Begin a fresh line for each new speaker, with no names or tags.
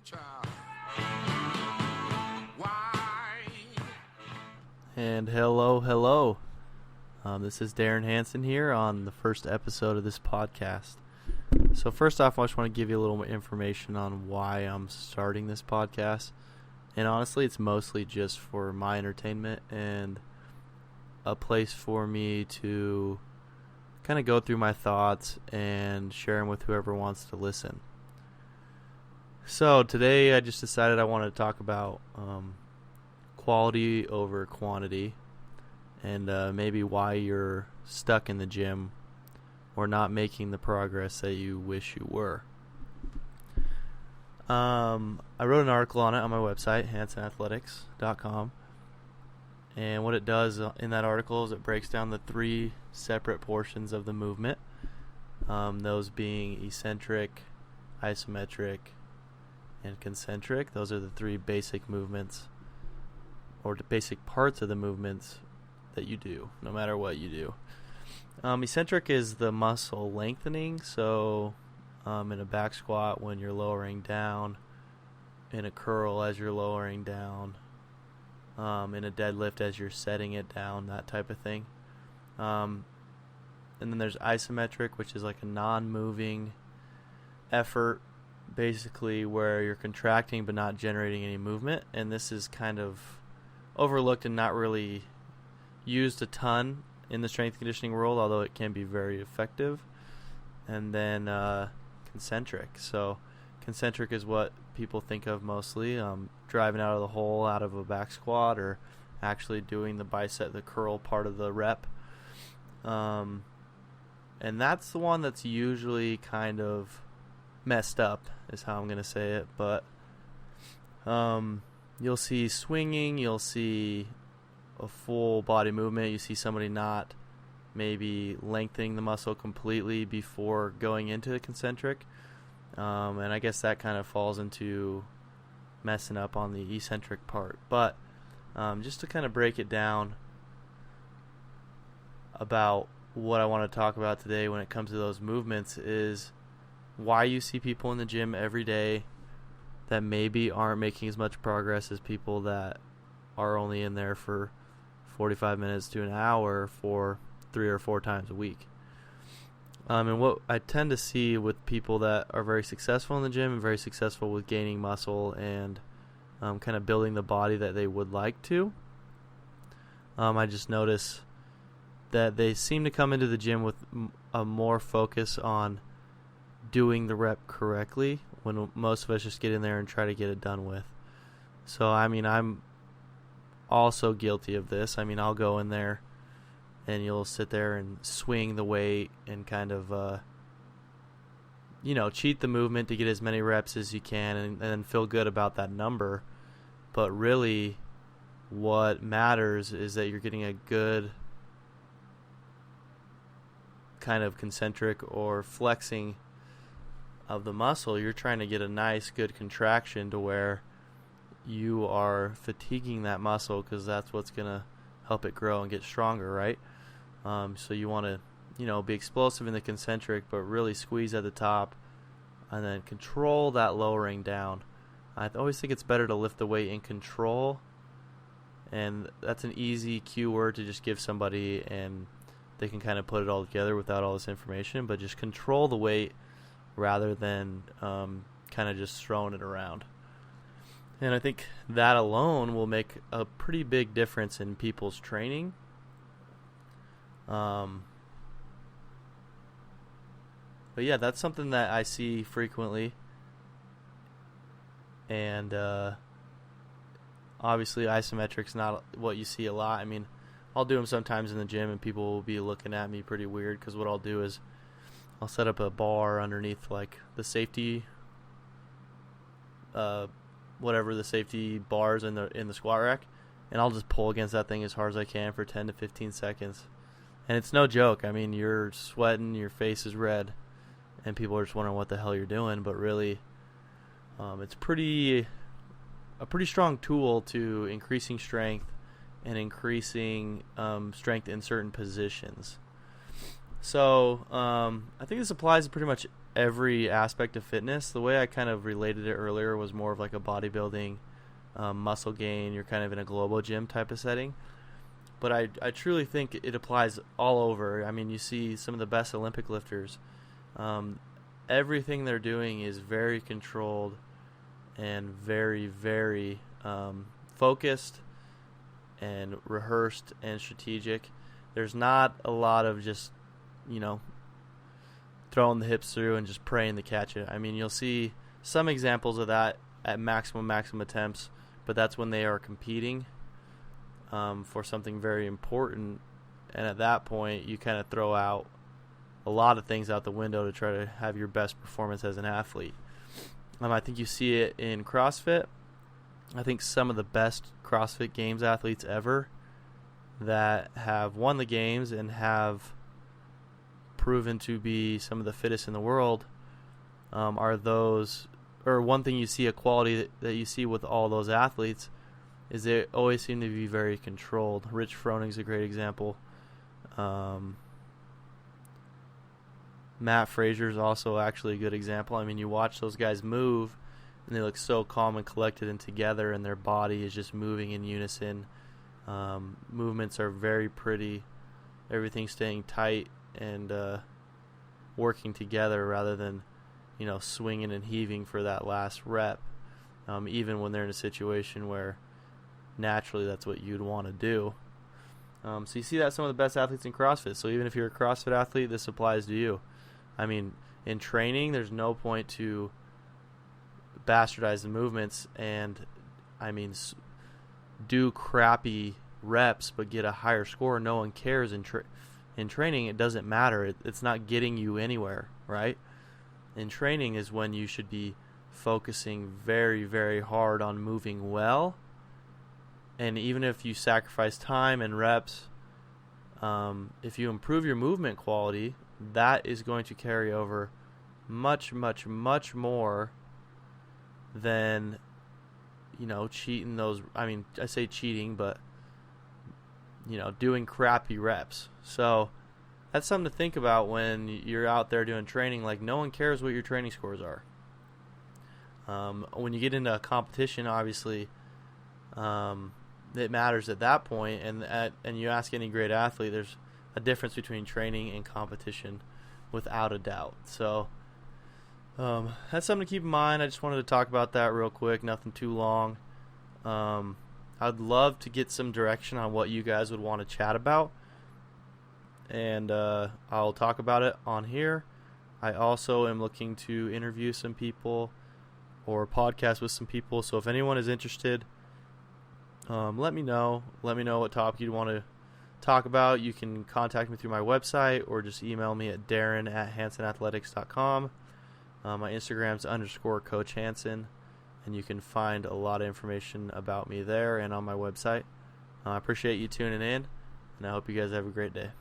child. Why?
And hello. This is Darren Hansen here on the first episode of this podcast. So first off, I just want to give you a little more information on why I'm starting this podcast. And honestly, it's mostly just for my entertainment and a place for me to kind of go through my thoughts and share them with whoever wants to listen. So today I just decided I wanted to talk about quality over quantity and maybe why you're stuck in the gym or not making the progress that you wish you were. I wrote an article on it on my website, HansenAthletics.com. And what it does in that article is it breaks down the three separate portions of the movement, those being eccentric, isometric, and concentric. Those are the three basic movements, or the basic parts of the movements that you do, no matter what you do. Eccentric is the muscle lengthening, so in a back squat when you're lowering down, in a curl as you're lowering down, in a deadlift as you're setting it down, that type of thing. And then there's isometric, which is like a non-moving effort, basically where you're contracting but not generating any movement. And this is kind of overlooked and not really used a ton in the strength conditioning world, although it can be very effective. And then concentric. So concentric is what people think of mostly, driving out of the hole out of a back squat or actually doing the bicep, the curl part of the rep. And that's the one that's usually kind of messed up, is how I'm going to say it. But you'll see swinging, you'll see a full body movement, you see somebody not maybe lengthening the muscle completely before going into the concentric. And I guess that kind of falls into messing up on the eccentric part. But just to kind of break it down about what I want to talk about today when it comes to those movements is why you see people in the gym every day that maybe aren't making as much progress as people that are only in there for 45 minutes to an hour for 3 or 4 times a week. And what I tend to see with people that are very successful in the gym and very successful with gaining muscle and kind of building the body that they would like to, I just notice that they seem to come into the gym with a more focus on doing the rep correctly when most of us just get in there and try to get it done with. So, I mean, I'm also guilty of this. I mean, I'll go in there and you'll sit there and swing the weight and kind of, cheat the movement to get as many reps as you can and then feel good about that number. But really, what matters is that you're getting a good kind of concentric or flexing of the muscle. You're trying to get a nice, good contraction to where you are fatiguing that muscle because that's what's going to help it grow and get stronger, right? So you want to, be explosive in the concentric, but really squeeze at the top and then control that lowering down. I always think it's better to lift the weight in control, and that's an easy cue word to just give somebody and they can kind of put it all together without all this information, but just control the weight rather than kind of just throwing it around. And I think that alone will make a pretty big difference in people's training. But yeah, that's something that I see frequently. And obviously isometric's not what you see a lot. I mean, I'll do them sometimes in the gym and people will be looking at me pretty weird because what I'll do is I'll set up a bar underneath like the safety whatever the safety bars in the squat rack, and I'll just pull against that thing as hard as I can for 10 to 15 seconds. And it's no joke. I mean, you're sweating, your face is red, and people are just wondering what the hell you're doing, but really it's a pretty strong tool to increasing strength and increasing strength in certain positions. So I think this applies to pretty much every aspect of fitness. The way I kind of related it earlier was more of like a bodybuilding, muscle gain. You're kind of in a global gym type of setting. But I truly think it applies all over. I mean, you see some of the best Olympic lifters. Everything they're doing is very controlled and very, very focused and rehearsed and strategic. There's not a lot of just, throwing the hips through and just praying to catch it. I mean, you'll see some examples of that at maximum attempts, but that's when they are competing for something very important. And at that point, you kind of throw out a lot of things out the window to try to have your best performance as an athlete. I think you see it in CrossFit. I think some of the best CrossFit Games athletes ever that have won the games and have proven to be some of the fittest in the world are those, or one thing you see, a quality that you see with all those athletes, is they always seem to be very controlled. Rich Froning's a great example. Matt Fraser's also actually a good example. I mean, you watch those guys move, and they look so calm and collected and together, and their body is just moving in unison. Movements are very pretty. Everything's staying tight and working together rather than, swinging and heaving for that last rep, even when they're in a situation where naturally that's what you'd want to do. So you see that some of the best athletes in CrossFit. So even if you're a CrossFit athlete, this applies to you. I mean, in training, there's no point to bastardize the movements and, do crappy reps but get a higher score. No one cares. In training, it doesn't matter. It's not getting you anywhere, right? In training is when you should be focusing very, very hard on moving well. And even if you sacrifice time and reps, if you improve your movement quality, that is going to carry over much, much, much more than, cheating those. I mean, I say cheating, but, doing crappy reps. So that's something to think about when you're out there doing training. Like, no one cares what your training scores are. When you get into a competition, obviously, it matters at that point. And you ask any great athlete, there's a difference between training and competition, without a doubt. So that's something to keep in mind. I just wanted to talk about that real quick, nothing too long. I'd love to get some direction on what you guys would want to chat about, and I'll talk about it on here. I also am looking to interview some people or podcast with some people, so if anyone is interested, let me know. Let me know what topic you'd want to talk about. You can contact me through my website or just email me at darren@hansonathletics.com. My Instagram's _Coach Hanson, and you can find a lot of information about me there and on my website. I appreciate you tuning in, and I hope you guys have a great day.